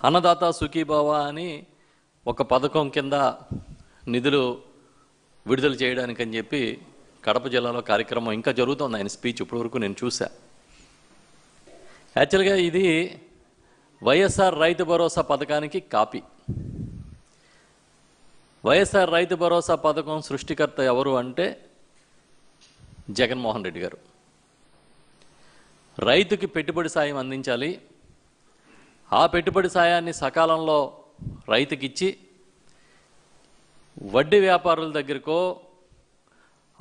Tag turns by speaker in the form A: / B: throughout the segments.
A: అన్నదాత సుఖీభావ అని ఒక పథకం కింద నిధులు విడుదల చేయడానికని చెప్పి కడప జిల్లాలో కార్యక్రమం ఇంకా జరుగుతుంది. ఆయన స్పీచ్ ఇప్పటివరకు నేను చూసా. యాక్చువల్గా ఇది వైఎస్ఆర్ రైతు భరోసా పథకానికి కాపీ. వైఎస్ఆర్ రైతు భరోసా పథకం సృష్టికర్త ఎవరు అంటే జగన్మోహన్ రెడ్డి గారు. రైతుకి పెట్టుబడి సాయం అందించాలి, ఆ పెట్టుబడి సాయాన్ని సకాలంలో రైతుకిచ్చి వడ్డీ వ్యాపారుల దగ్గరకో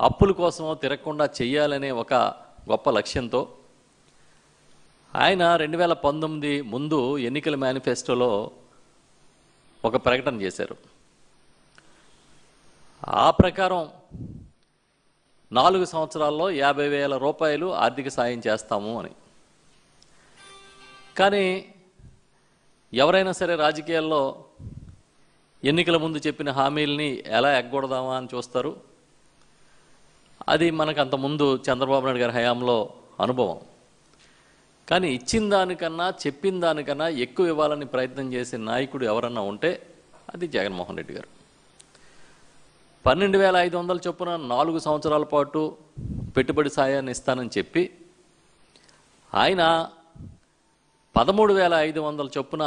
A: అప్పుల కోసమో తిరగకుండా చెయ్యాలనే ఒక గొప్ప లక్ష్యంతో ఆయన 2019 ముందు ఎన్నికల మేనిఫెస్టోలో ఒక ప్రకటన చేశారు. ఆ ప్రకారం 4 సంవత్సరాల్లో 50,000 రూపాయలు ఆర్థిక సాయం చేస్తాము అని. కానీ ఎవరైనా సరే రాజకీయాల్లో ఎన్నికల ముందు చెప్పిన హామీలని ఎలా ఎగ్గొడదామా అని చూస్తారు. అది మనకు అంతకుముందు చంద్రబాబు నాయుడు గారి హయాంలో అనుభవం. కానీ ఇచ్చిన దానికన్నా చెప్పిన దానికన్నా ఎక్కువ ఇవ్వాలని ప్రయత్నం చేసే నాయకుడు ఎవరన్నా ఉంటే అది జగన్మోహన్ రెడ్డి గారు. 12,500 చొప్పున 4 సంవత్సరాల పాటు పెట్టుబడి సాయాన్ని ఇస్తానని చెప్పి ఆయన 13,500 చొప్పున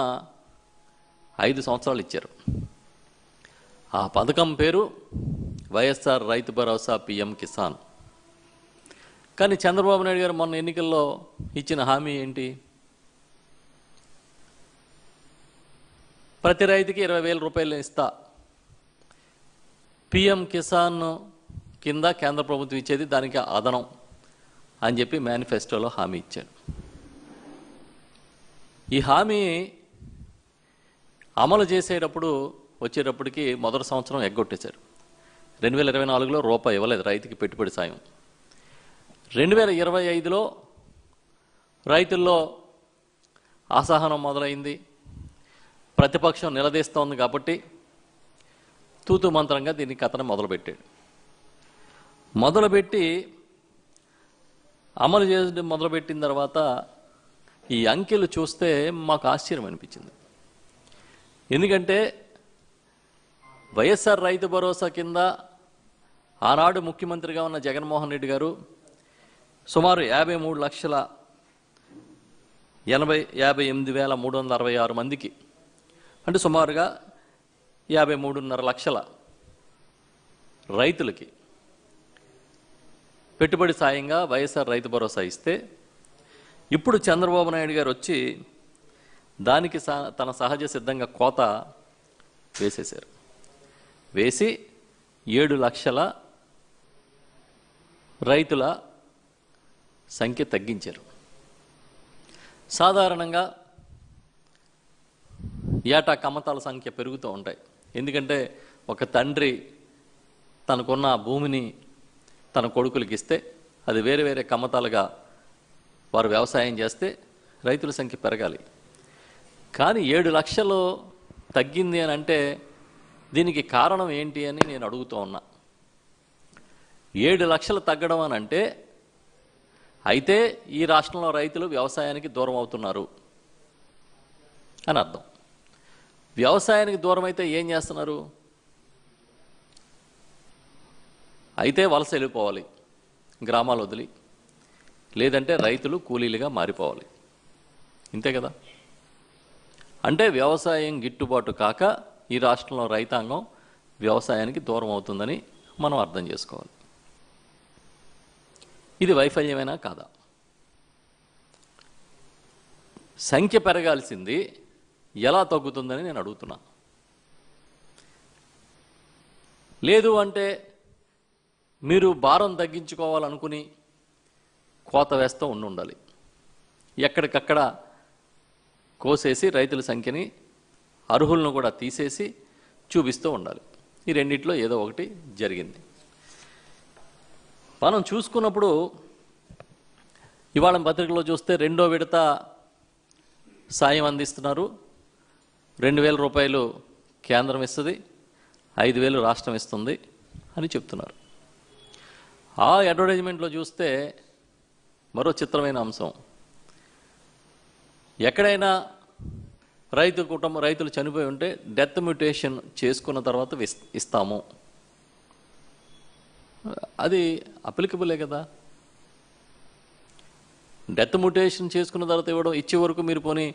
A: 5 సంవత్సరాలు ఇచ్చారు. ఆ పథకం పేరు వైఎస్ఆర్ రైతు భరోసా పిఎం కిసాన్. కానీ చంద్రబాబు నాయుడు గారు మొన్న ఎన్నికల్లో ఇచ్చిన హామీ ఏంటి? ప్రతి రైతుకి 20,000 రూపాయలు ఇస్తా, పిఎం కిసాన్ కింద కేంద్ర ప్రభుత్వం ఇచ్చేది దానికి అదనం అని చెప్పి మేనిఫెస్టోలో హామీ ఇచ్చాడు. ఈ హామీ అమలు చేసేటప్పుడు వచ్చేటప్పటికి మొదటి సంవత్సరం ఎగ్గొట్టేశారు. 2024లో రూపాయి ఇవ్వలేదు రైతుకి పెట్టుబడి సాయం. 2025లో రైతుల్లో అసహనం మొదలైంది. ప్రతిపక్షం నిలదీస్తోంది కాబట్టి తూతు మంత్రంగా దీన్ని కథను మొదలుపెట్టాడు. మొదలుపెట్టి అమలు చేయడం మొదలుపెట్టిన తర్వాత ఈ అంకెలు చూస్తే మాకు ఆశ్చర్యం అనిపించింది. ఎందుకంటే వైఎస్ఆర్ రైతు భరోసా కింద ఆనాడు ముఖ్యమంత్రిగా ఉన్న జగన్మోహన్ రెడ్డి గారు సుమారు 53,58,366 మందికి, అంటే సుమారుగా 53.5 లక్షల రైతులకి పెట్టుబడి సాయంగా వైఎస్ఆర్ రైతు భరోసా ఇస్తే, ఇప్పుడు చంద్రబాబు నాయుడు గారు వచ్చి దానికి తన సహజ సిద్ధంగా కోత వేసేశారు. వేసి 7 లక్షల రైతుల సంఖ్య తగ్గించారు. సాధారణంగా ఏటా కమ్మతాల సంఖ్య పెరుగుతూ ఉంటాయి. ఎందుకంటే ఒక తండ్రి తనకున్న భూమిని తన కొడుకులకి ఇస్తే అది వేరే వేరే కమ్మతాలుగా వారు వ్యవసాయం చేస్తే రైతుల సంఖ్య పెరగాలి. కానీ 7 లక్షలు తగ్గింది అని అంటే దీనికి కారణం ఏంటి అని నేను అడుగుతూ ఉన్నా. 7 లక్షలు తగ్గడం అని అంటే అయితే ఈ రాష్ట్రంలో రైతులు వ్యవసాయానికి దూరం అవుతున్నారు అని అర్థం. వ్యవసాయానికి దూరం అయితే ఏం చేస్తున్నారు? అయితే వలస వెళ్ళిపోవాలి, గ్రామాలు వదిలి, లేదంటే రైతులు కూలీలుగా మారిపోవాలి. ఇంతే కదా. అంటే వ్యవసాయం గిట్టుబాటు కాక ఈ రాష్ట్రంలో రైతాంగం వ్యవసాయానికి దూరం అవుతుందని మనం అర్థం చేసుకోవాలి. ఇది వైఫల్యమేనా కాదా? సంఖ్య పెరగాల్సింది ఎలా తగ్గుతుందని నేను అడుగుతున్నా. లేదు అంటే మీరు భారం తగ్గించుకోవాలనుకుని కోత వేస్తూ ఉండాలి. ఎక్కడికక్కడ కోసేసి రైతుల సంఖ్యని, అర్హులను కూడా తీసేసి చూపిస్తూ ఉండాలి. ఈ రెండిట్లో ఏదో ఒకటి జరిగింది. మనం చూసుకున్నప్పుడు ఇవాళ పత్రికలో చూస్తే 2వ విడత సాయం అందిస్తున్నారు. 2,000 రూపాయలు కేంద్రం ఇస్తుంది, 5,000 రాష్ట్రం ఇస్తుంది అని చెప్తున్నారు. ఆ అడ్వర్టైజ్మెంట్లో చూస్తే మరో చిత్రమైన అంశం, ఎక్కడైనా రైతులు చనిపోయి ఉంటే డెత్ మ్యూటేషన్ చేసుకున్న తర్వాత ఇస్తాము. అది అప్లికబులే కదా. డెత్ మ్యూటేషన్ చేసుకున్న తర్వాత ఇవ్వడం, ఇచ్చే వరకు మీరు పోనీ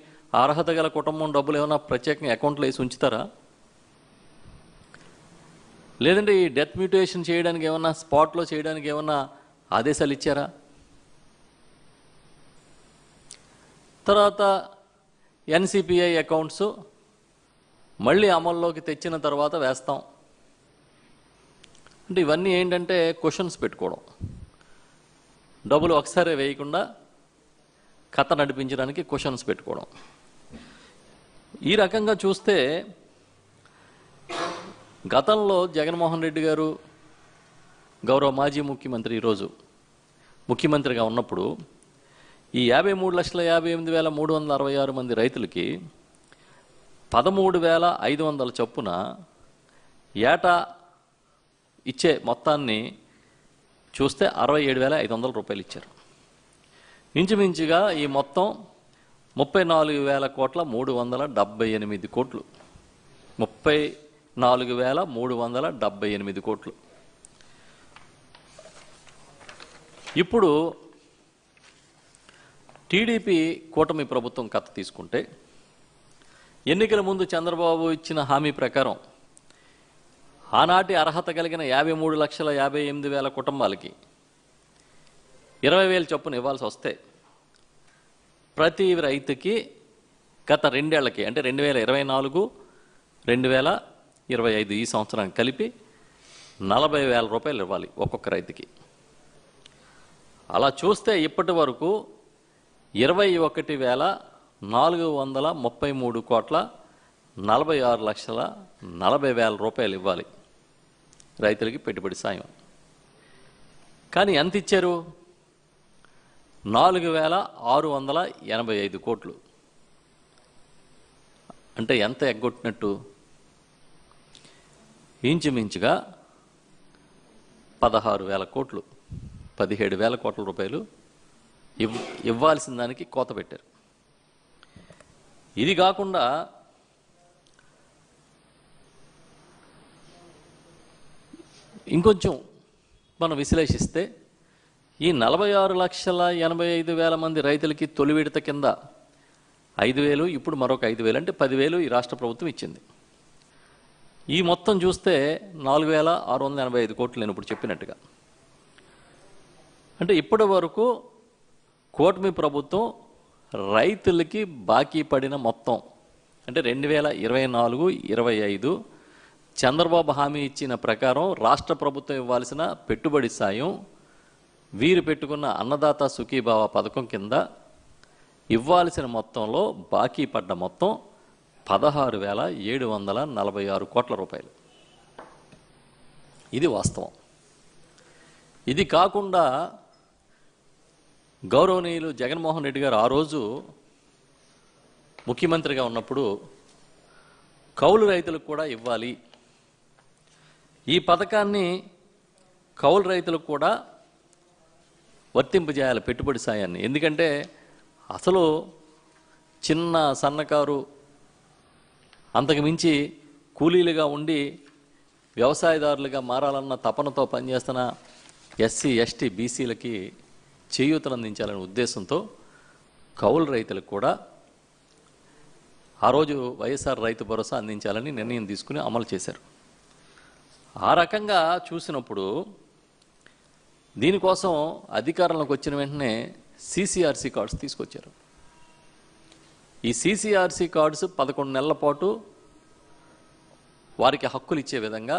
A: అర్హత గల కుటుంబం డబ్బులు ఏమైనా ప్రత్యేకంగా అకౌంట్లో వేసి ఉంచుతారా? లేదంటే ఈ డెత్ మ్యూటేషన్ చేయడానికి ఏమన్నా స్పాట్లో చేయడానికి ఏమన్నా ఆదేశాలు ఇచ్చారా? తర్వాత ఎన్సిపిఐ అకౌంట్స్ మళ్ళీ అమల్లోకి తెచ్చిన తర్వాత వేస్తాం అంటే ఇవన్నీ ఏంటంటే క్వశ్చన్స్ పెట్టుకోవడం, డబ్బులు ఒకసారి వేయకుండా కథ నడిపించడానికి క్వశ్చన్స్ పెట్టుకోవడం. ఈ రకంగా చూస్తే గతంలో జగన్మోహన్ రెడ్డి గారు గౌరవ మాజీ ముఖ్యమంత్రి ఈరోజు ముఖ్యమంత్రిగా ఉన్నప్పుడు ఈ 53,58,366 మంది రైతులకి 13,500 చొప్పున ఏటా ఇచ్చే మొత్తాన్ని చూస్తే 67,500 రూపాయలు ఇచ్చారు. ఇంచుమించుగా ఈ మొత్తం 34,378 కోట్లు. 34,378 కోట్లు. ఇప్పుడు టీడీపీ కూటమి ప్రభుత్వం కథ తీసుకుంటే ఎన్నికల ముందు చంద్రబాబు ఇచ్చిన హామీ ప్రకారం ఆనాటి అర్హత కలిగిన 53,58,000 కుటుంబాలకి 20,000 చొప్పున ఇవ్వాల్సి వస్తే ప్రతి రైతుకి గత 2 ఏళ్లకి అంటే 2024, 2025 ఈ సంవత్సరానికి కలిపి 40,000 రూపాయలు ఇవ్వాలి ఒక్కొక్క రైతుకి. అలా చూస్తే ఇప్పటి వరకు 21,433 కోట్ల 46,40,000 రూపాయలు ఇవ్వాలి రైతులకి పెట్టుబడి సాయం. కానీ ఎంత ఇచ్చారు? 4,685 కోట్లు. అంటే ఎంత ఎగ్గొట్టినట్టు? ఇంచుమించుగా 16,000 కోట్లు, 17,000 కోట్ల రూపాయలు ఇవ్వాల్సిన దానికి కోత పెట్టారు. ఇది కాకుండా ఇంకొంచెం మనం విశ్లేషిస్తే ఈ 46,85,000 మంది రైతులకి తొలి విడత కింద 5,000, ఇప్పుడు మరొక 5,000 అంటే 10,000 ఈ రాష్ట్ర ప్రభుత్వం ఇచ్చింది. ఈ మొత్తం చూస్తే 4,685 కోట్లు నేను ఇప్పుడు చెప్పినట్టుగా. అంటే ఇప్పటి వరకు కూటమి ప్రభుత్వం రైతులకి బాకీ పడిన మొత్తం అంటే 2024-25 చంద్రబాబు హామీ ఇచ్చిన ప్రకారం రాష్ట్ర ప్రభుత్వం ఇవ్వాల్సిన పెట్టుబడి సాయం వీరు పెట్టుకున్న అన్నదాత సుఖీభావ పథకం కింద ఇవ్వాల్సిన మొత్తంలో బాకీ పడ్డ మొత్తం 16,746 కోట్ల రూపాయలు. ఇది వాస్తవం. ఇది కాకుండా గౌరవనీయులు జగన్మోహన్ రెడ్డి గారు ఆ రోజు ముఖ్యమంత్రిగా ఉన్నప్పుడు కౌలు రైతులకు కూడా ఇవ్వాలి, ఈ పథకాన్ని కౌలు రైతులకు కూడా వర్తింపజేయాలి పెట్టుబడి సాయాన్ని. ఎందుకంటే అసలు చిన్న సన్నకారు అంతకు మించి కూలీలుగా ఉండి వ్యవసాయదారులుగా మారాలన్న తపనతో పనిచేస్తున్న ఎస్సీ, ఎస్టీ, బీసీలకి చేయూతను అందించాలనే ఉద్దేశంతో కౌలు రైతులకు కూడా ఆ రోజు వైఎస్ఆర్ రైతు భరోసా అందించాలని నిర్ణయం తీసుకుని అమలు చేశారు. ఆ రకంగా చూసినప్పుడు దీనికోసం అధికారంలోకి వచ్చిన వెంటనే CCRC కార్డ్స్ తీసుకొచ్చారు. ఈ CCRC కార్డ్స్ 11 నెలల పాటు వారికి హక్కులు ఇచ్చే విధంగా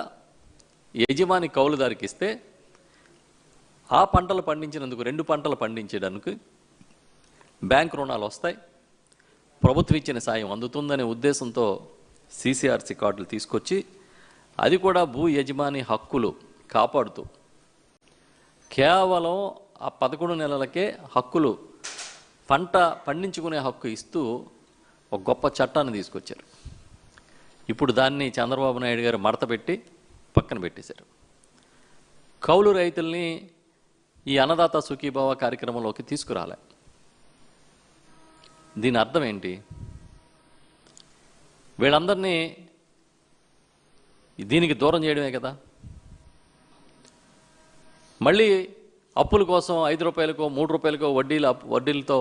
A: యజమాని కౌలుదారికి ఇస్తే ఆ పంటలు పండించినందుకు 2 పంటలు పండించడానికి బ్యాంక్ రుణాలు వస్తాయి, ప్రభుత్వం ఇచ్చిన సాయం అందుతుందనే ఉద్దేశంతో CCRC కార్డులు తీసుకొచ్చి అది కూడా భూ యజమాని హక్కులు కాపాడుతూ కేవలం ఆ 11 నెలలకే హక్కులు పంట పండించుకునే హక్కు ఇస్తూ ఒక గొప్ప చట్టాన్ని తీసుకొచ్చారు. ఇప్పుడు దాన్ని చంద్రబాబు నాయుడు గారు మడతపెట్టి పక్కన పెట్టేశారు. కౌలు రైతుల్ని ఈ అన్నదాత సుఖీభావ కార్యక్రమంలోకి తీసుకురాలే. దీని అర్థం ఏంటి? వీళ్ళందరినీ దీనికి దూరం చేయడమే కదా. మళ్ళీ అప్పుల కోసం 5 రూపాయలకో 3 రూపాయలకో వడ్డీలతో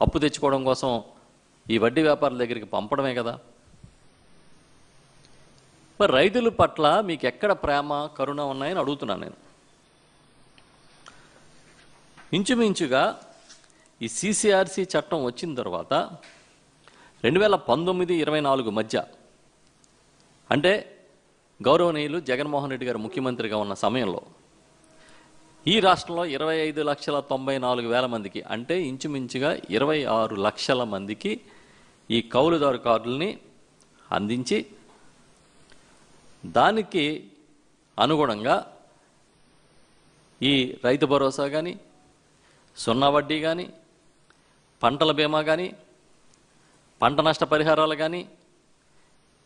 A: అప్పు తెచ్చుకోవడం కోసం ఈ వడ్డీ వ్యాపారుల దగ్గరికి పంపడమే కదా. మరి రైతుల పట్ల మీకు ఎక్కడ ప్రేమ కరుణ ఉన్నాయని అడుగుతున్నాను నేను. ఇంచుమించుగా ఈ CCRC చట్టం వచ్చిన తర్వాత 2019-24 మధ్య, అంటే గౌరవనీయులు జగన్మోహన్ రెడ్డి గారు ముఖ్యమంత్రిగా ఉన్న సమయంలో ఈ రాష్ట్రంలో 25,94,000 మందికి, అంటే ఇంచుమించుగా 26 లక్షల మందికి ఈ కౌలుదారు కార్డుల్ని అందించి దానికి అనుగుణంగా ఈ రైతు భరోసా కానీ, సున్నా వడ్డీ కానీ, పంటల బీమా కానీ, పంట నష్ట పరిహారాలు కానీ,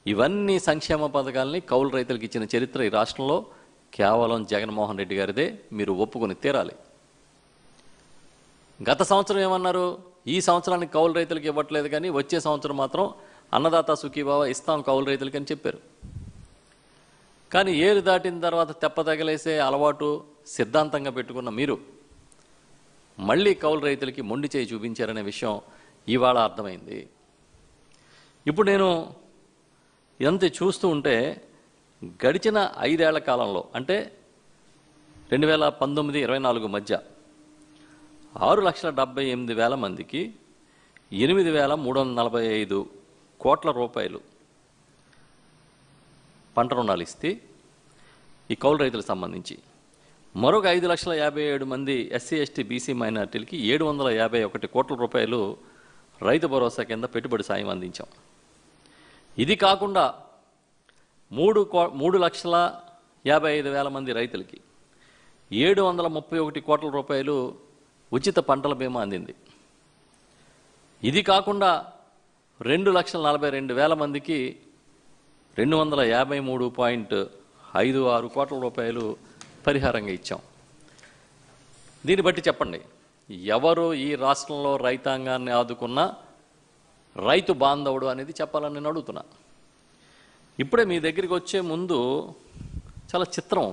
A: ఇవన్నీ సంక్షేమ పథకాలని కౌలు రైతులకు ఇచ్చిన చరిత్ర ఈ రాష్ట్రంలో కేవలం జగన్మోహన్ రెడ్డి గారిదే. మీరు ఒప్పుకొని తీరాలి. గత సంవత్సరం ఏమన్నారు? ఈ సంవత్సరానికి కౌలు రైతులకు ఇవ్వట్లేదు, కానీ వచ్చే సంవత్సరం మాత్రం అన్నదాత సుఖీభావ ఇస్తాం కౌలు రైతులకి అని చెప్పారు. కానీ ఏరు దాటిన తర్వాత తెప్పతగలేసే అలవాటు సిద్ధాంతంగా పెట్టుకున్న మీరు మళ్ళీ కౌలు రైతులకి మొండి చేయి చూపించారనే విషయం ఇవాళ అర్థమైంది. ఇప్పుడు నేను ఇదంతా చూస్తూ ఉంటే గడిచిన 5 ఏళ్ల కాలంలో, అంటే 2019-24 మధ్య 6,78,000 మందికి 8,345 కోట్ల రూపాయలు పంట రుణాలు ఇస్తే ఈ కౌలు రైతులకు సంబంధించి, మరొక 5,57,000 మంది SC, ST, BC మైనార్టీలకి 751 కోట్ల రూపాయలు రైతు భరోసా కింద పెట్టుబడి సాయం అందించాం. ఇది కాకుండా 3,55,000 మంది రైతులకి 731 కోట్ల రూపాయలు ఉచిత పంటల బీమా అందింది. ఇది కాకుండా 2,42,000 మందికి 253.56 కోట్ల రూపాయలు పరిహారంగా ఇచ్చాం. దీన్ని బట్టి చెప్పండి, ఎవరు ఈ రాష్ట్రంలో రైతాంగాన్ని ఆదుకున్న రైతు బాంధవుడు అనేది చెప్పాలని నేను అడుగుతున్నా. ఇప్పుడే మీ దగ్గరికి వచ్చే ముందు చాలా చిత్రం,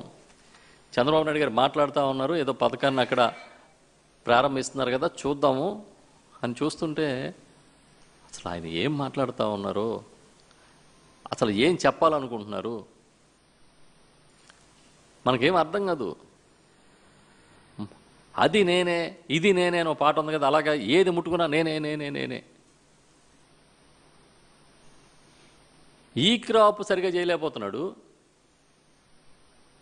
A: చంద్రబాబు నాయుడు గారు మాట్లాడుతూ ఉన్నారు, ఏదో పథకాన్ని అక్కడ ప్రారంభిస్తున్నారు కదా చూద్దాము అని చూస్తుంటే అసలు ఆయన ఏం మాట్లాడుతూ ఉన్నారు, అసలు ఏం చెప్పాలనుకుంటున్నారు మనకేం అర్థం కాదు. అది నేనే ఇది నేనే అని పాట ఉంది కదా, అలాగా ఏది ముట్టుకున్నా నేనే నేనే నేనే. ఈ క్రాప్ సరిగా చేయలేకపోతున్నాడు,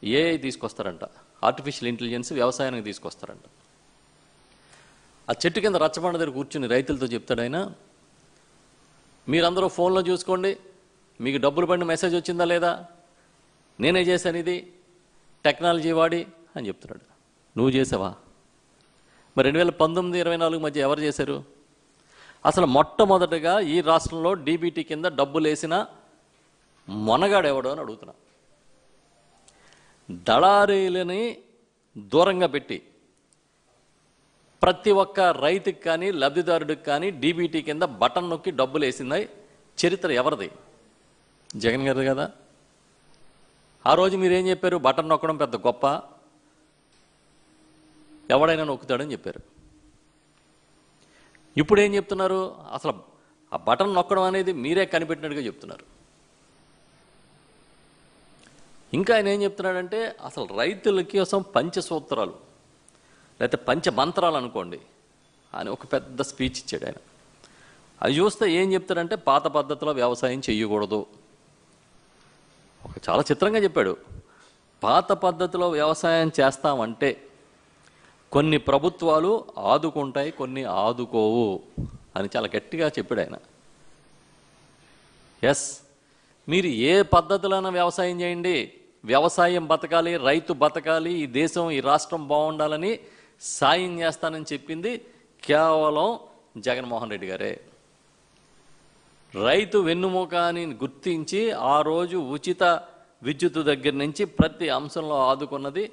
A: AI తీసుకొస్తారంట, ఆర్టిఫిషియల్ ఇంటెలిజెన్స్ వ్యవసాయానికి తీసుకొస్తారంట. ఆ చెట్టు కింద రచ్చబండ దగ్గర కూర్చుని రైతులతో చెప్తాడైనా, మీరందరూ ఫోన్లో చూసుకోండి, మీకు డబ్బులు పడిన మెసేజ్ వచ్చిందా లేదా, నేనే చేశాను ఇది టెక్నాలజీ వాడి అని చెప్తున్నాడు. నువ్వు చేసావా? మరి 2019-24 మధ్య ఎవరు చేశారు? అసలు మొట్టమొదటగా ఈ రాష్ట్రంలో DBT కింద డబ్బులు వేసిన మొనగాడెవడో అని అడుగుతున్నా. దళారీలని దూరంగా పెట్టి ప్రతి ఒక్క రైతుకి కానీ లబ్ధిదారుడికి కానీ DBT కింద బటన్ నొక్కి డబ్బులు వేసింది చరిత్ర ఎవరిది? జగన్ గారిది కదా. ఆ రోజు మీరేం చెప్పారు? బటన్ నొక్కడం పెద్ద గొప్ప, ఎవడైనా నొక్కుతాడని చెప్పారు. ఇప్పుడు ఏం చెప్తున్నారు? అసలు ఆ బటన్ నొక్కడం అనేది మీరే కనిపెట్టినట్టుగా చెప్తున్నారు. ఇంకా ఆయన ఏం చెప్తున్నాడంటే, అసలు రైతుల కోసం పంచసూత్రాలు లేకపోతే పంచమంత్రాలు అనుకోండి అని ఒక పెద్ద స్పీచ్ ఇచ్చాడు ఆయన. అది చూస్తే ఏం చెప్తాడంటే, పాత పద్ధతిలో వ్యవసాయం చేయకూడదు. చాలా చిత్రంగా చెప్పాడు. పాత పద్ధతిలో వ్యవసాయం చేస్తామంటే కొన్ని ప్రభుత్వాలు ఆదుకుంటాయి, కొన్ని ఆదుకోవు అని చాలా గట్టిగా చెప్పాడు ఆయన. ఎస్, మీరు ఏ పద్ధతిలోనైనా వ్యవసాయం చేయండి, వ్యవసాయం బతకాలి, రైతు బతకాలి, ఈ దేశం ఈ రాష్ట్రం బాగుండాలని సాయం చేస్తానని చెప్పింది కేవలం జగన్మోహన్ రెడ్డి గారే. రైతు వెన్నుముక అని గుర్తించి ఆ రోజు ఉచిత విద్యుత్ దగ్గర నుంచి ప్రతి అంశంలో ఆదుకున్నది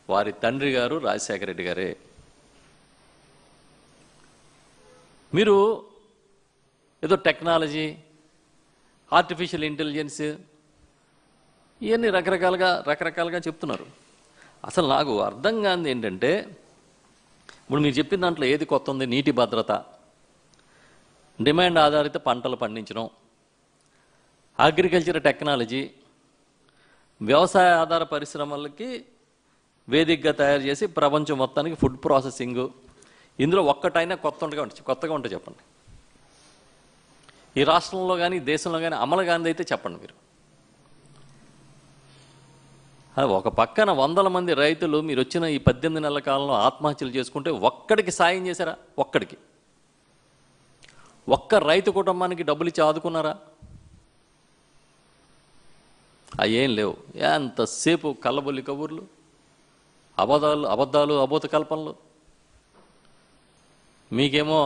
A: వారి తండ్రి గారు రాజశేఖర రెడ్డి గారే. మీరు ఏదో టెక్నాలజీ ఆర్టిఫిషియల్ ఇంటెలిజెన్స్, ఇవన్నీ రకరకాలుగా చెప్తున్నారు. అసలు నాకు అర్థం కానిది ఏంటంటే, ఇప్పుడు మీరు చెప్పిన దాంట్లో ఏది కొత్త ఉంది? నీటి భద్రత, డిమాండ్ ఆధారిత పంటలు పండించడం, అగ్రికల్చర్ టెక్నాలజీ, వ్యవసాయ ఆధార పరిశ్రమలకి వేదికగా తయారు చేసి ప్రపంచం మొత్తానికి ఫుడ్ ప్రాసెసింగ్. ఇందులో ఒక్కటైనా కొత్తగా ఉంటే చెప్పండి. ఈ రాష్ట్రంలో కానీ దేశంలో కానీ అమలు కానిది అయితే చెప్పండి మీరు. ఒక పక్కన 100 మంది రైతులు మీరు వచ్చిన ఈ 18 నెలల కాలంలో ఆత్మహత్యలు చేసుకుంటే ఒక్కడికి సాయం చేశారా? ఒక్క రైతు కుటుంబానికి డబ్బులు ఇచ్చి ఆదుకున్నారా? అవేం లేవు. ఎంతసేపు కళ్ళబొల్లి కబుర్లు, అబద్ధాలు, అబోధ కల్పనలు. మీకేమో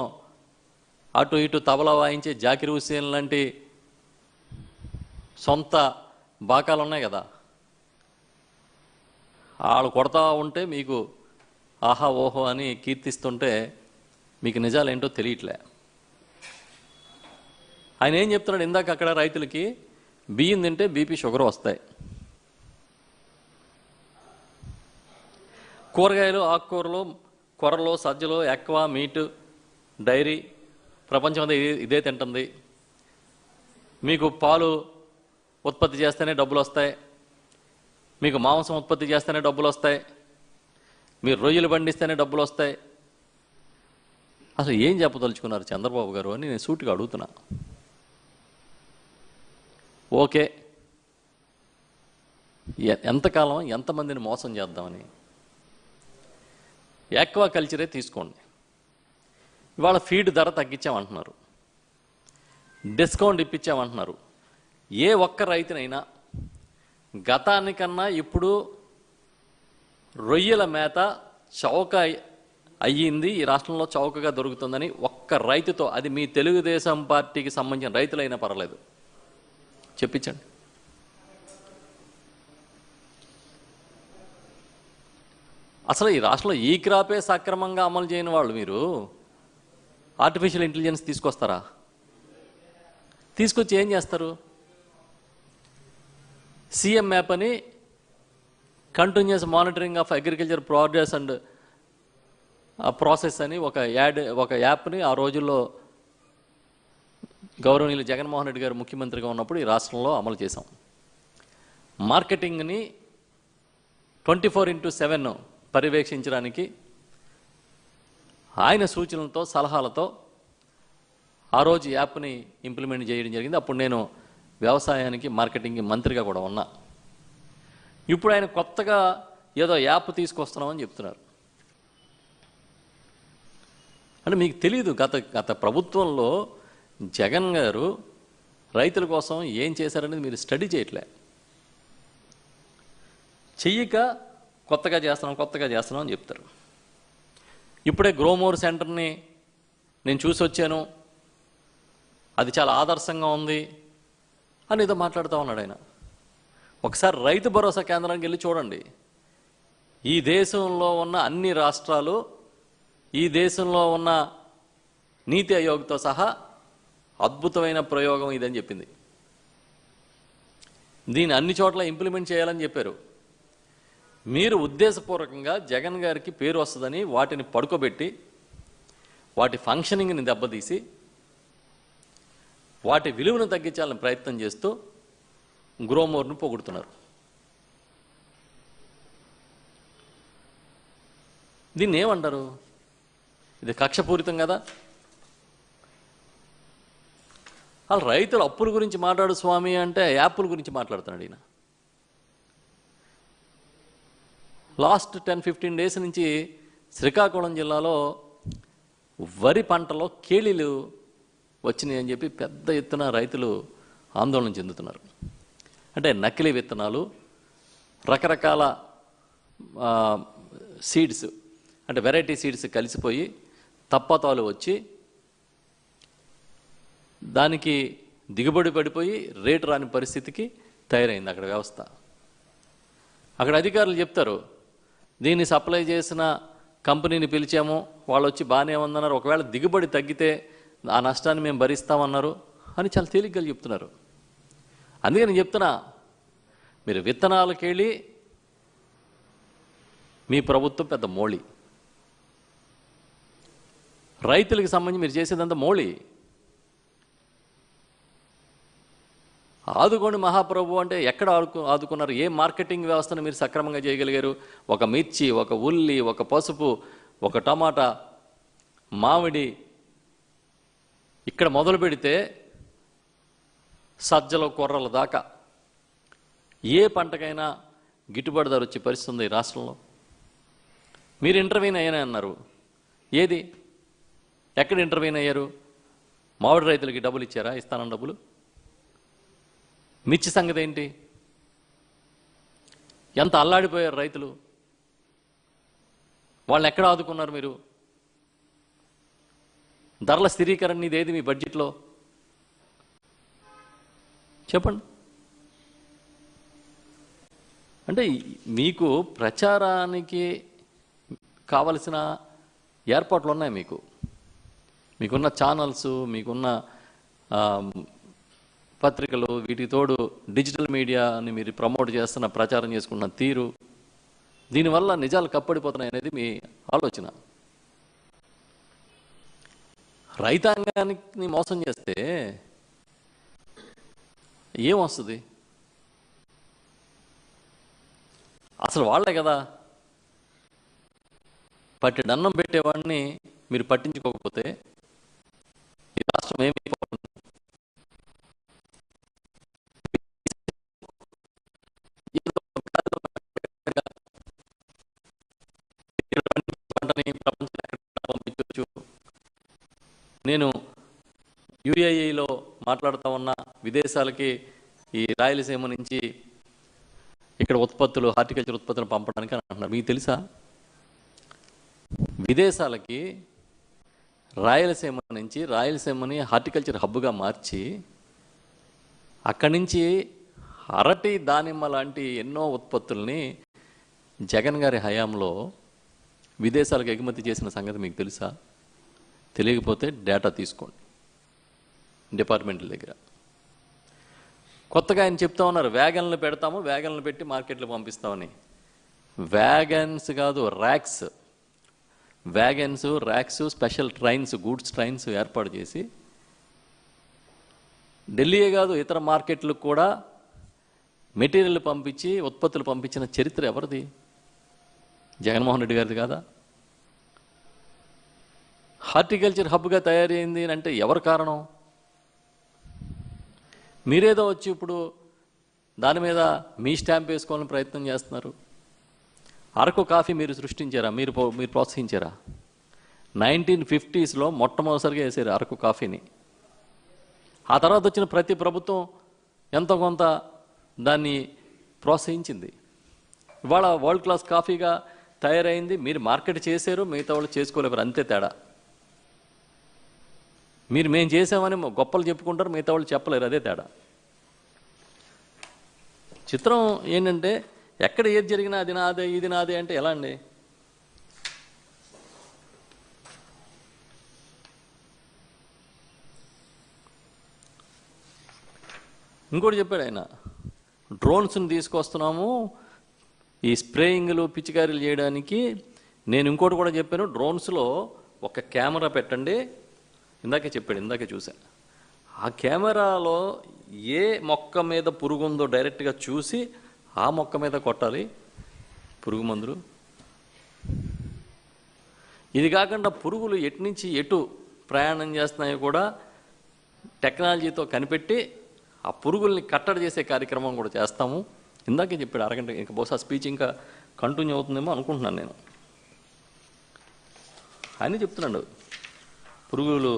A: అటు ఇటు తబలా వాయించే జాకిర్ హుస్సేన్ లాంటి సొంత బాకాలు ఉన్నాయి కదా, వాళ్ళు కొడతా ఉంటే మీకు ఆహా ఓహో అని కీర్తిస్తుంటే మీకు నిజాలు ఏంటో తెలియట్లే. ఆయన ఏం చెప్తున్నాడు? ఇందాక అక్కడ రైతులకి బియ్యం తింటే బీపీ షుగర్ వస్తాయి, కూరగాయలు ఆకుకూరలు కొర్రలు సజ్జలు ఎక్వా మీటు డైరీ ప్రపంచం అంతా ఇదే తింటుంది, మీకు పాలు ఉత్పత్తి చేస్తేనే డబ్బులు వస్తాయి, మీకు మాంసం ఉత్పత్తి చేస్తేనే డబ్బులు వస్తాయి, మీరు రొయ్యలు పండిస్తేనే డబ్బులు వస్తాయి. అసలు ఏం చెప్పదలుచుకున్నారు చంద్రబాబు గారు అని నేను సూటిగా అడుగుతున్నా. ఓకే, ఎంతకాలం ఎంతమందిని మోసం చేద్దామని? యాక్వా కల్చరే తీసుకోండి. ఇవాళ ఫీడ్ ధర తగ్గించామంటున్నారు, డిస్కౌంట్ ఇప్పించామంటున్నారు. ఏ ఒక్క రైతునైనా గతానికన్నా ఇప్పుడు రొయ్యల మేత చౌక అయ్యింది, ఈ రాష్ట్రంలో చౌకగా దొరుకుతుందని ఒక్క రైతుతో, అది మీ తెలుగుదేశం పార్టీకి సంబంధించిన రైతులైనా పర్వాలేదు, చెప్పించండి. అసలు ఈ రాష్ట్రంలో ఈ క్రాపే సక్రమంగా అమలు చేయని వాళ్ళు మీరు ఆర్టిఫిషియల్ ఇంటెలిజెన్స్ తీసుకొస్తారా? తీసుకొచ్చి ఏం చేస్తారు? సీఎం మ్యాప్ అని continuous monitoring of agriculture progress and process అని ఒక యాప్ని ఆ రోజుల్లో గౌరవనీయులు జగన్మోహన్ రెడ్డి గారు ముఖ్యమంత్రిగా ఉన్నప్పుడు ఈ రాష్ట్రంలో అమలు చేశాం. మార్కెటింగ్ని 24/7 పర్యవేక్షించడానికి ఆయన సూచనలతో సలహాలతో ఆ రోజు యాప్ని ఇంప్లిమెంట్ చేయడం జరిగింది. అప్పుడు నేను వ్యవసాయానికి మార్కెటింగ్ మంత్రిగా కూడా ఉన్నా. ఇప్పుడు ఆయన కొత్తగా ఏదో యాప్ తీసుకొస్తున్నామని చెప్తున్నారు. అంటే మీకు తెలియదు గత ప్రభుత్వంలో జగన్ గారు రైతుల కోసం ఏం చేశారనేది మీరు స్టడీ చేయట్లే. చెయ్యక కొత్తగా చేస్తున్నాం అని చెప్తారు. ఇప్పుడే గ్రోమోర్ సెంటర్ని నేను చూసి వచ్చాను, అది చాలా ఆదర్శంగా ఉంది అని ఏదో మాట్లాడుతూ ఉన్నాడు ఆయన. ఒకసారి రైతు భరోసా కేంద్రానికి వెళ్ళి చూడండి. ఈ దేశంలో ఉన్న అన్ని రాష్ట్రాలు, ఈ దేశంలో ఉన్న నీతి ఆయోగ్తో సహా అద్భుతమైన ప్రయోగం ఇదని చెప్పింది. దీన్ని అన్ని చోట్ల ఇంప్లిమెంట్ చేయాలని చెప్పారు. మీరు ఉద్దేశపూర్వకంగా జగన్ గారికి పేరు వస్తుందని వాటిని పడుకోబెట్టి వాటి ఫంక్షనింగ్ని దెబ్బతీసి వాటి విలువను తగ్గించాలని ప్రయత్నం చేస్తూ గ్రోమోర్ను పొగుడుతున్నారు. దీన్ని ఏమంటారు? ఇది కక్షపూరితం కదా. వాళ్ళు రైతులు అప్పుల గురించి మాట్లాడు స్వామి అంటే యాప్ల గురించి మాట్లాడుతున్నాడు ఈయన. లాస్ట్ 10-15 డేస్ నుంచి శ్రీకాకుళం జిల్లాలో వరి పంటలో కేళీలు వచ్చినాయి అని చెప్పి పెద్ద ఎత్తున రైతులు ఆందోళన చెందుతున్నారు. అంటే నకిలీ విత్తనాలు, రకరకాల సీడ్స్ అంటే వెరైటీ సీడ్స్ కలిసిపోయి తప్పతాలు వచ్చి దానికి దిగుబడి పడిపోయి రేటు రాని పరిస్థితికి తయారైంది అక్కడ వ్యవస్థ. అక్కడ అధికారులు చెప్తారు, దీన్ని సప్లై చేసిన కంపెనీని పిలిచాము, వాళ్ళు వచ్చి బాగానే ఉందన్నారు, ఒకవేళ దిగుబడి తగ్గితే ఆ నష్టాన్ని మేము భరిస్తామన్నారు అని చాలా తేలిగ్గా చెప్తున్నారు. అందుకే నేను చెప్తున్నా, మీరు విత్తనాలకు వెళ్ళి మీ ప్రభుత్వం పెద్ద మోళి, రైతులకు సంబంధించి మీరు చేసేదంతా మోళి. ఆదుకోండి మహాప్రభు అంటే ఎక్కడ ఆదుకున్నారు? ఏ మార్కెటింగ్ వ్యవస్థను మీరు సక్రమంగా చేయగలిగారు? ఒక మిర్చి, ఒక ఉల్లి, ఒక పసుపు, ఒక టమాటా, మామిడి, ఇక్కడ మొదలు పెడితే సజ్జల కొర్రల దాకా ఏ పంటకైనా గిట్టుబాటు ధర వచ్చే పరిస్థితి ఉంది ఈ రాష్ట్రంలో. మీరు ఇంటర్వ్యూన్ అయ్యానే అన్నారు, ఏది ఎక్కడ ఇంటర్వ్యూన్ అయ్యారు? మామిడి రైతులకి డబ్బులు ఇచ్చారా? ఇస్తానన్న డబ్బులు. మిర్చి సంగతి ఏంటి? ఎంత అల్లాడిపోయారు రైతులు, వాళ్ళని ఎక్కడ ఆదుకున్నారు మీరు? ధరల స్థిరీకరణ ఇదేది మీ బడ్జెట్లో చెప్పండి. అంటే మీకు ప్రచారానికి కావలసిన ఏర్పాట్లు ఉన్నాయి. మీకున్న ఛానల్స్, మీకున్న పత్రికలు, వీటికి తోడు డిజిటల్ మీడియాని మీరు ప్రమోట్ చేస్తున్న, ప్రచారం చేసుకున్న తీరు, దీనివల్ల నిజాలు కప్పడిపోతున్నాయి అనేది మీ ఆలోచన. రైతాంగానికి మోసం చేస్తే ఏమొస్తుంది? అసలు వాళ్ళే కదా పట్టెడు అన్నం పెట్టేవాడిని మీరు పట్టించుకోకపోతే ఈ రాష్ట్రం ఏమైపోతుంది? పంపించవచ్చు. నేను యుఏఈలో మాట్లాడుతూ ఉన్న విదేశాలకి ఈ రాయలసీమ నుంచి ఇక్కడ ఉత్పత్తులు, హార్టికల్చర్ ఉత్పత్తులు పంపడానికి అని అంటున్నారు. మీకు తెలుసా? విదేశాలకి రాయలసీమని హార్టికల్చర్ హబ్గా మార్చి అక్కడి నుంచి అరటి, దానిమ్మ లాంటి ఎన్నో ఉత్పత్తుల్ని జగన్ గారి హయాంలో విదేశాలకు ఎగుమతి చేసిన సంగతి మీకు తెలుసా? తెలియకపోతే డేటా తీసుకోండి డిపార్ట్మెంట్ల దగ్గర. కొత్తగా ఆయన చెప్తా ఉన్నారు, వ్యాగన్లు పెడతాము, వ్యాగన్లు పెట్టి మార్కెట్లో పంపిస్తామని. వ్యాగన్స్ కాదు, racks. Wagons, racks, special trains, goods trains ఏర్పాటు చేసి ఢిల్లీయే కాదు ఇతర మార్కెట్లకు కూడా మెటీరియల్ పంపించి, ఉత్పత్తులు పంపించిన చరిత్ర ఎవరిది? జగన్మోహన్ రెడ్డి గారిది కాదా? హార్టికల్చర్ హబ్గా తయారైంది అంటే ఎవరు కారణం? మీరేదో వచ్చి ఇప్పుడు దాని మీద మీ స్టాంప్ వేసుకోవాలని ప్రయత్నం చేస్తున్నారు. అరకు కాఫీ మీరు సృష్టించారా? మీరు ప్రోత్సహించారా? 1950s మొట్టమొదటిసారిగా వేసారు అరకు కాఫీని. ఆ తర్వాత వచ్చిన ప్రతి ప్రభుత్వం ఎంతో కొంత దాన్ని ప్రోత్సహించింది. ఇవాళ వరల్డ్ క్లాస్ కాఫీగా తయారైంది. మీరు మార్కెట్ చేశారు, మిగతా వాళ్ళు చేసుకోలేరు, అంతే తేడా. మేము చేసామని గొప్పలు చెప్పుకుంటారు, మిగతా వాళ్ళు చెప్పలేరు, అదే తేడా. చిత్రం ఏంటంటే ఎక్కడ ఏది జరిగినా అది నాదే, ఇది నాదే అంటే ఎలా అండి? ఇంకోటి చెప్పాడు ఆయన, డ్రోన్స్ని తీసుకొస్తున్నాము ఈ స్ప్రేయింగ్లు, పిచికారీలు చేయడానికి. నేను ఇంకోటి కూడా చెప్పాను, డ్రోన్స్లో ఒక కెమెరా పెట్టండి. ఇందాకే చూసా. ఆ కెమెరాలో ఏ మొక్క మీద పురుగు ఉందో డైరెక్ట్గా చూసి ఆ మొక్క మీద కొట్టాలి పురుగు మందులు. ఇది కాకుండా పురుగులు ఎటు నుంచి ఎటు ప్రయాణం చేస్తున్నాయో కూడా టెక్నాలజీతో కనిపెట్టి ఆ పురుగుల్ని కట్టడి చేసే కార్యక్రమం కూడా చేస్తాము. ఇందాకే చెప్పాడు అరగంట. ఇంకా బహుశా స్పీచ్ ఇంకా కంటిన్యూ అవుతుందేమో అనుకుంటున్నాను నేను. ఆయన చెప్తున్నాడు పురుగులు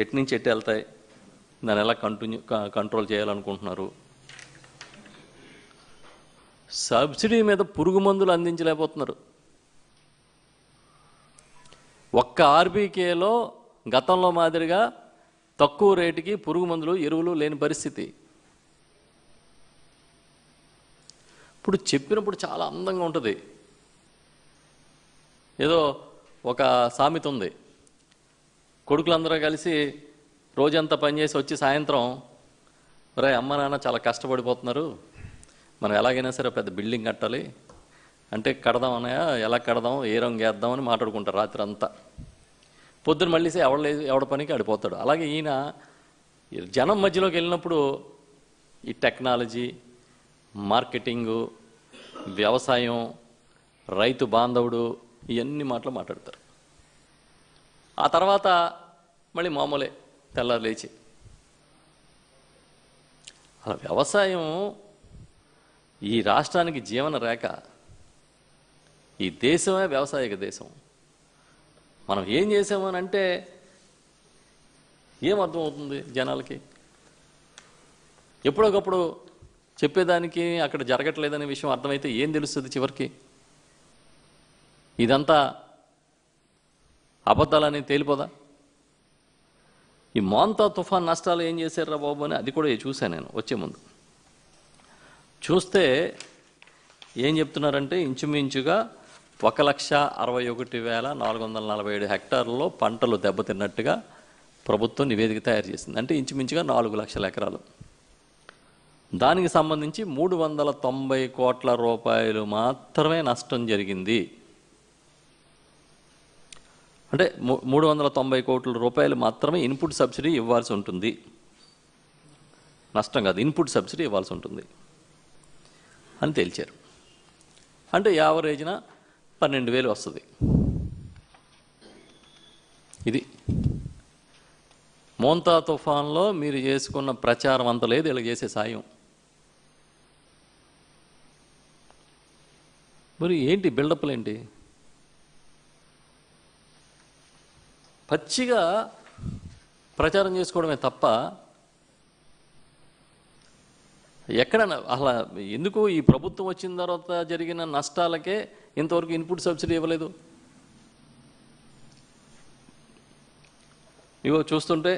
A: ఎటు నుంచి ఎటు వెళ్తాయి, దాన్ని ఎలా కంట్రోల్ చేయాలనుకుంటున్నారు. సబ్సిడీ మీద పురుగు మందులు అందించలేకపోతున్నారు. ఒక్క ఆర్బీకేలో గతంలో మాదిరిగా తక్కువ రేటుకి పురుగు మందులు, ఎరువులు లేని పరిస్థితి. ఇప్పుడు చెప్పినప్పుడు చాలా అందంగా ఉంటుంది. ఏదో ఒక సామెత ఉంది, కొడుకులందరూ కలిసి రోజంతా పనిచేసి వచ్చి సాయంత్రం ఒరే అమ్మ నాన్న చాలా కష్టపడిపోతున్నారు, మనం ఎలాగైనా సరే పెద్ద బిల్డింగ్ కట్టాలి అంటే కడదాం అన్నయ్య, ఎలా కడదాం, ఏ రంగు వేద్దామని మాట్లాడుకుంటారు రాత్రి అంతా. పొద్దున మళ్ళీ ఎవడ పనికి ఆడిపోతాడు. అలాగే ఈయన జనం మధ్యలోకి వెళ్ళినప్పుడు ఈ టెక్నాలజీ, మార్కెటింగు, వ్యవసాయం, రైతు బాంధవుడు, ఇవన్నీ మాటలు మాట్లాడతారు. ఆ తర్వాత మళ్ళీ మామూలే తెల్లారు లేచి. అలా వ్యవసాయం ఈ రాష్ట్రానికి జీవన రేఖ. ఈ దేశమే వ్యవసాయక దేశం. మనం ఏం చేసామని అంటే ఏం అర్థమవుతుంది జనాలకి? ఎప్పుడొకప్పుడు చెప్పేదానికి అక్కడ జరగట్లేదనే విషయం అర్థమైతే ఏం తెలుస్తుంది చివరికి? ఇదంతా అబద్ధాలని తేలిపోదా? ఈ మోంతా తుఫాన్ నష్టాలు ఏం చేశారా బాబు అని అది కూడా చూశాను నేను వచ్చే ముందు. చూస్తే ఏం చెప్తున్నారంటే ఇంచుమించుగా 1,61,447 హెక్టార్లలో పంటలు దెబ్బతిన్నట్టుగా ప్రభుత్వం నివేదిక తయారు చేసింది. అంటే ఇంచుమించుగా 4 లక్షల ఎకరాలు. దానికి సంబంధించి 390 కోట్ల రూపాయలు మాత్రమే నష్టం జరిగింది. అంటే 390 కోట్ల రూపాయలు మాత్రమే ఇన్పుట్ సబ్సిడీ ఇవ్వాల్సి ఉంటుంది. నష్టం కాదు, ఇన్పుట్ సబ్సిడీ ఇవ్వాల్సి ఉంటుంది అని తేల్చారు. అంటే యావరేజ్న 12,000 వస్తుంది. ఇది మోంతా తుఫాన్లో మీరు చేసుకున్న ప్రచారం అంత లేదు ఇలా చేసే సాయం. మరి ఏంటి బిల్డప్లు ఏంటి? పచ్చిగా ప్రచారం చేసుకోవడమే తప్ప ఎక్కడన్నా అలా ఎందుకు ఈ ప్రభుత్వం వచ్చిన తర్వాత జరిగిన నష్టాలకే ఇంతవరకు ఇన్పుట్ సబ్సిడీ ఇవ్వలేదు? ఇగో చూస్తుంటే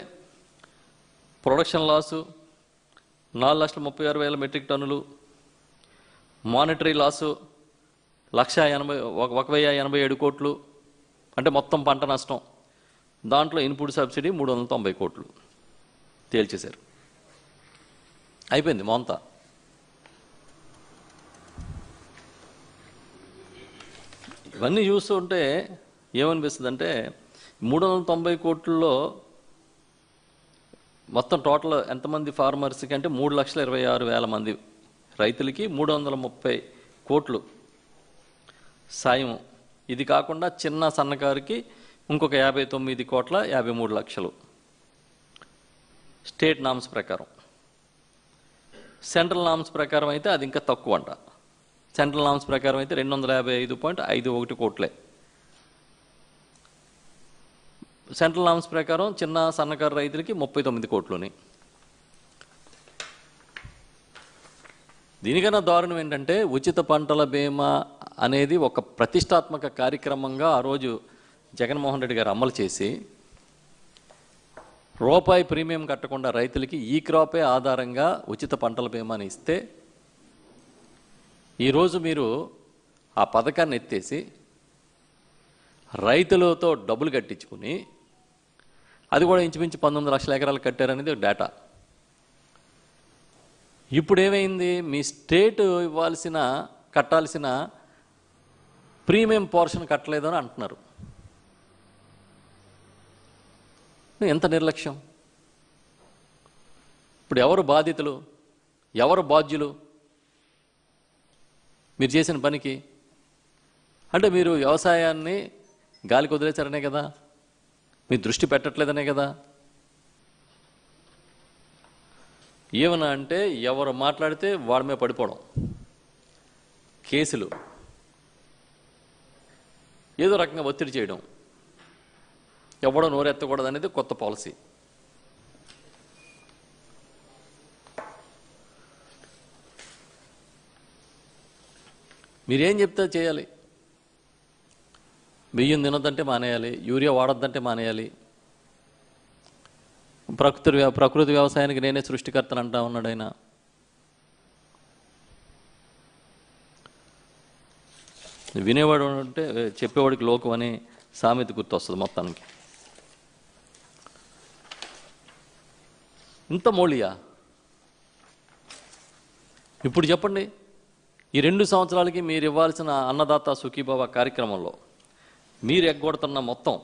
A: ప్రొడక్షన్ లాసు 4,36,000 మెట్రిక్ టన్నులు, మానిటరీ లాసు 1,87 కోట్లు, అంటే మొత్తం పంట నష్టం. దాంట్లో ఇన్పుట్ సబ్సిడీ 390 కోట్లు తేల్చేశారు. అయిపోయింది మోంతా. ఇవన్నీ చూస్తుంటే ఏమనిపిస్తుంది అంటే 390 కోట్లలో మొత్తం టోటల్ ఎంతమంది ఫార్మర్స్కి అంటే 3,26,000 మంది రైతులకి 330 కోట్లు సాయం. ఇది కాకుండా చిన్న సన్నకారుకి ఇంకొక 59,53,00,000 స్టేట్ నామ్స్ ప్రకారం. సెంట్రల్ నామ్స్ ప్రకారం అయితే అది ఇంకా తక్కువ అంట. సెంట్రల్ నామ్స్ ప్రకారం అయితే 255.51 కోట్లే. సెంట్రల్ నామ్స్ ప్రకారం చిన్న సన్నకారు రైతులకి 39 కోట్లుని. దీనికన్నా దారుణం ఏంటంటే ఉచిత పంటల బీమా అనేది ఒక ప్రతిష్టాత్మక కార్యక్రమంగా ఆ రోజు జగన్మోహన్ రెడ్డి గారు అమలు చేసి రూపాయి ప్రీమియం కట్టకుండా రైతులకి ఈ క్రాపే ఆధారంగా ఉచిత పంటల బీమాని ఇస్తే ఈరోజు మీరు ఆ పథకాన్ని ఎత్తేసి రైతులతో డబ్బులు కట్టించుకుని అది కూడా ఇంచుమించు 19 లక్షల ఎకరాలు కట్టారనేది డేటా. ఇప్పుడు ఏమైంది? మీ స్టేట్ కట్టాల్సిన ప్రీమియం పోర్షన్ కట్టలేదు అని అంటున్నారు. ఎంత నిర్లక్ష్యం! ఇప్పుడు ఎవరు బాధితులు, ఎవరు బాధ్యులు మీరు చేసిన పనికి? అంటే మీరు వ్యవసాయాన్ని గాలికి వదిలేశారనే కదా, మీ దృష్టి పెట్టట్లేదనే కదా. ఏమన్నా అంటే ఎవరు మాట్లాడితే వాడి మీద పడిపోవడం, కేసులు, ఏదో రకంగా ఒత్తిడి చేయడం, ఎవడో నోరెత్తకూడదు అనేది కొత్త పాలసీ. మీరేం చెప్తే చేయాలి. బియ్యం తినొద్దంటే మానేయాలి, యూరియా వాడొద్దంటే మానేయాలి. ప్రకృతి వ్యవసాయానికి నేనే సృష్టికర్తను అంటా ఉన్నాడు ఆయన. వినేవాడు అంటే చెప్పేవాడికి లోకం అని సామెత గుర్తొస్తుంది మొత్తానికి. ఇంత మోళియా ఇప్పుడు చెప్పండి, ఈ 2 సంవత్సరాలకి మీరు ఇవ్వాల్సిన అన్నదాత సుఖీభవ కార్యక్రమంలో మీరు ఎగ్గొడుతున్న మొత్తం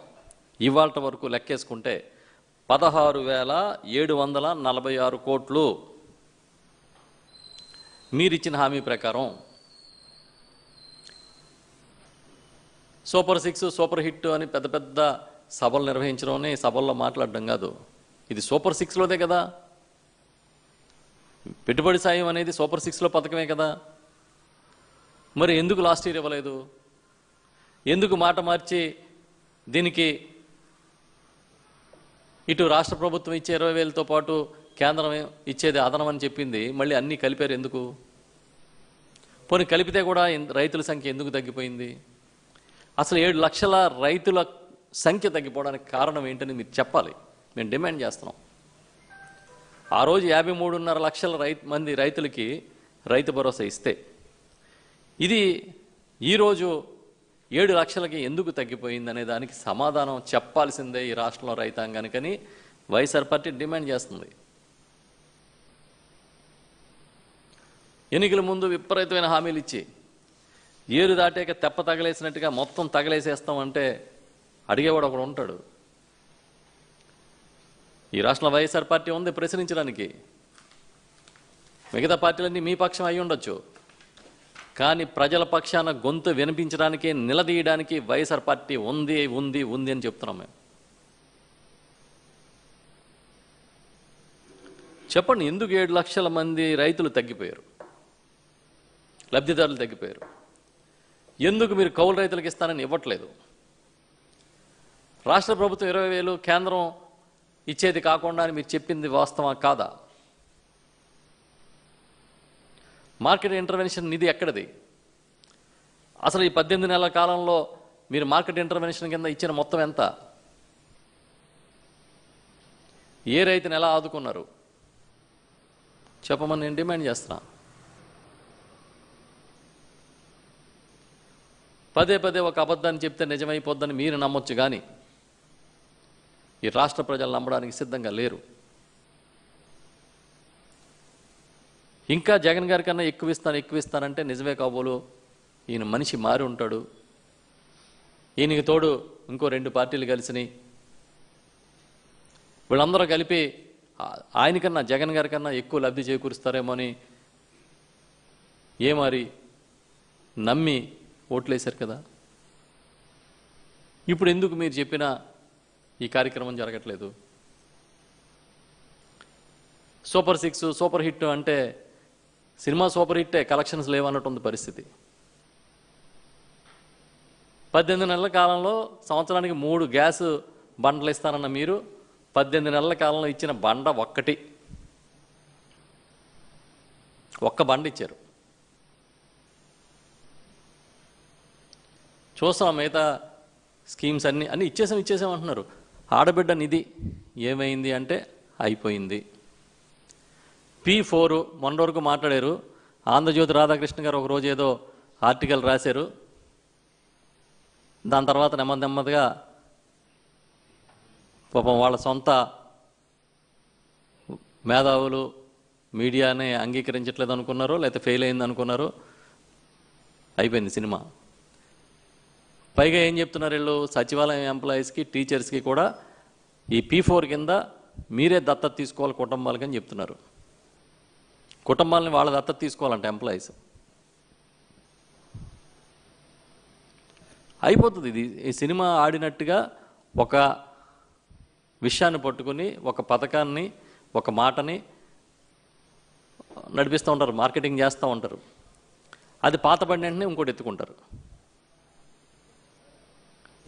A: ఇవాళ వరకు లెక్కేసుకుంటే 16,746 కోట్లు మీరిచ్చిన హామీ ప్రకారం. సూపర్ 6 సూపర్ హిట్ అని పెద్ద పెద్ద సభలు నిర్వహించడం, సభల్లో మాట్లాడడం కాదు. ఇది సూపర్ 6లోదే కదా. పెట్టుబడి సాయం అనేది సూపర్ 6లో పథకమే కదా. మరి ఎందుకు లాస్ట్ ఇయర్ ఇవ్వలేదు? ఎందుకు మాట మార్చి దీనికి ఇటు రాష్ట్ర ప్రభుత్వం ఇచ్చే 20,000తో పాటు కేంద్రం ఇచ్చేది అదనం అని చెప్పింది, మళ్ళీ అన్నీ కలిపారు ఎందుకు? పోనీ కలిపితే కూడా రైతుల సంఖ్య ఎందుకు తగ్గిపోయింది? అసలు 7 లక్షల రైతుల సంఖ్య తగ్గిపోవడానికి కారణం ఏంటని మీరు చెప్పాలి. మేము డిమాండ్ చేస్తున్నాం. ఆ రోజు 53.5 లక్షల మంది రైతులకి రైతు భరోసా ఇస్తే ఇది ఈరోజు 7 లక్షలకి ఎందుకు తగ్గిపోయింది అనే దానికి సమాధానం చెప్పాల్సిందే ఈ రాష్ట్రంలో రైతాంగానికని వైఎస్ఆర్ పార్టీ డిమాండ్ చేస్తుంది. ఎన్నికల ముందు విపరీతమైన హామీలు ఇచ్చి ఏరు దాటాక తెప్ప తగలేసినట్టుగా మొత్తం తగలేసేస్తామంటే అడిగేవాడు ఒకడు ఉంటాడు. ఈ రాష్ట్రంలో వైఎస్ఆర్ పార్టీ ఉంది ప్రశ్నించడానికి. మిగతా పార్టీలన్నీ మీ పక్షం అయి ఉండొచ్చు, కానీ ప్రజల పక్షాన గొంతు వినిపించడానికి, నిలదీయడానికి వైఎస్ఆర్ పార్టీ ఉంది ఉంది ఉంది అని చెప్తున్నాం మేము. చెప్పండి, ఎందుకు 7 లక్షల మంది రైతులు తగ్గిపోయారు, లబ్ధిదారులు తగ్గిపోయారు? ఎందుకు మీరు కౌలు రైతులకు ఇస్తానని ఇవ్వట్లేదు? రాష్ట్ర ప్రభుత్వం 20,000 కేంద్రం ఇచ్చేది కాకుండా అని మీరు చెప్పింది వాస్తవా కాదా? మార్కెట్ ఇంటర్వెన్షన్ నిధి ఎక్కడిది? అసలు ఈ 18 నెలల కాలంలో మీరు మార్కెట్ ఇంటర్వెన్షన్ కింద ఇచ్చిన మొత్తం ఎంత? ఏ రైతుని ఎలా ఆదుకున్నారు చెప్పమని నేను డిమాండ్ చేస్తున్నా. పదే ఒక అబద్ధాన్ని చెప్తే నిజమైపోద్దని మీరు నమ్మొచ్చు, కానీ ఈ రాష్ట్ర ప్రజలు నమ్మడానికి సిద్ధంగా లేరు. ఇంకా జగన్ గారి కన్నా ఎక్కువ ఇస్తానంటే నిజమే కాబోలు. ఈయన మనిషి మారి ఉంటాడు. ఈయనకి తోడు ఇంకో 2 పార్టీలు కలిసినాయి. వీళ్ళందరూ కలిపి ఆయనకన్నా జగన్ గారి కన్నా ఎక్కువ లబ్ధి చేకూరుస్తారేమో అని ఏమారి నమ్మి ఓట్లేశారు కదా. ఇప్పుడు ఎందుకు మీరు చెప్పిన ఈ కార్యక్రమం జరగట్లేదు? సూపర్ 6 సూపర్ హిట్ అంటే సినిమా సూపర్ హిట్టే, కలెక్షన్స్ లేవన్నట్టుంది పరిస్థితి. 18 నెలల కాలంలో సంవత్సరానికి 3 గ్యాస్ బండలు ఇస్తానన్న మీరు 18 నెలల కాలంలో ఇచ్చిన బండ ఒక్క బండ ఇచ్చారు. చూస్తాం మిగతా స్కీమ్స్ అన్నీ ఇచ్చేసాం అంటున్నారు. ఆడబిడ్డ నిధి ఏమైంది అంటే అయిపోయింది. P4 మొన్న వరకు మాట్లాడారు. ఆంధ్రజ్యోతి రాధాకృష్ణ గారు ఒకరోజు ఏదో ఆర్టికల్ రాశారు. దాని తర్వాత నెమ్మదిగా పాపం వాళ్ళ సొంత మేధావులు మీడియానే అంగీకరించట్లేదు అనుకున్నారు, లేకపోతే ఫెయిల్ అయింది అనుకున్నారు. అయిపోయింది సినిమా. పైగా ఏం చెప్తున్నారు వీళ్ళు, సచివాలయం ఎంప్లాయీస్కి టీచర్స్కి కూడా ఈ P4 కింద మీరే దత్తత తీసుకోవాలి కుటుంబాలకని చెప్తున్నారు. కుటుంబాలని వాళ్ళ దత్తత తీసుకోవాలంట ఎంప్లాయీస్. అయిపోతుంది ఇది. ఈ సినిమా ఆడినట్టుగా ఒక విషయాన్ని పట్టుకుని ఒక పథకాన్ని ఒక మాటని నడిపిస్తూ ఉంటారు, మార్కెటింగ్ చేస్తూ ఉంటారు. అది పాతబడిన వెంటనే ఇంకోటి ఎత్తుకుంటారు.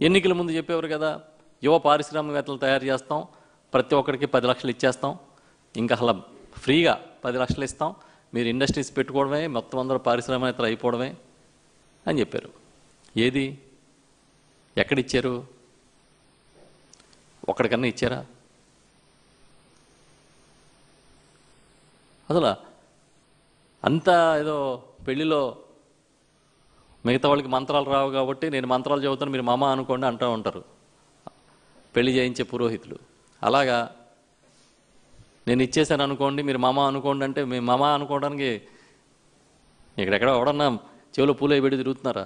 A: ఎన్నికల ముందు చెప్పేవారు కదా, యువ పారిశ్రామికవేత్తలు తయారు చేస్తాం, ప్రతి ఒక్కరికి 10 లక్షలు ఇచ్చేస్తాం, ఇంకా అసలు ఫ్రీగా 10 లక్షలు ఇస్తాం, మీరు ఇండస్ట్రీస్ పెట్టుకోవడమే, మొత్తం అందరూ పారిశ్రామికవేత్తలు అయిపోవడమే అని చెప్పారు. ఏది ఎక్కడిచ్చారు? ఒక్కడికన్నా ఇచ్చారా? అసలు అంతా ఏదో పెళ్ళిలో మిగతా వాళ్ళకి మంత్రాలు రావు కాబట్టి నేను మంత్రాలు చదువుతాను మీరు మామ అనుకోండి అంటూ ఉంటారు పెళ్లి చేయించే పురోహితులు. అలాగా నేను ఇచ్చేసాను అనుకోండి మీరు మామ అనుకోండి అంటే మేము మామ అనుకోవడానికి ఇక్కడెక్కడ ఎవడన్నా చెవిలో పూలు పెట్టి తిరుగుతున్నారా?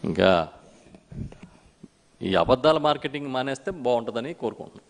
A: ఇంకా ఈ అబద్ధాల మార్కెటింగ్ మానేస్తే బాగుంటుందని కోరుకుంటున్నాను.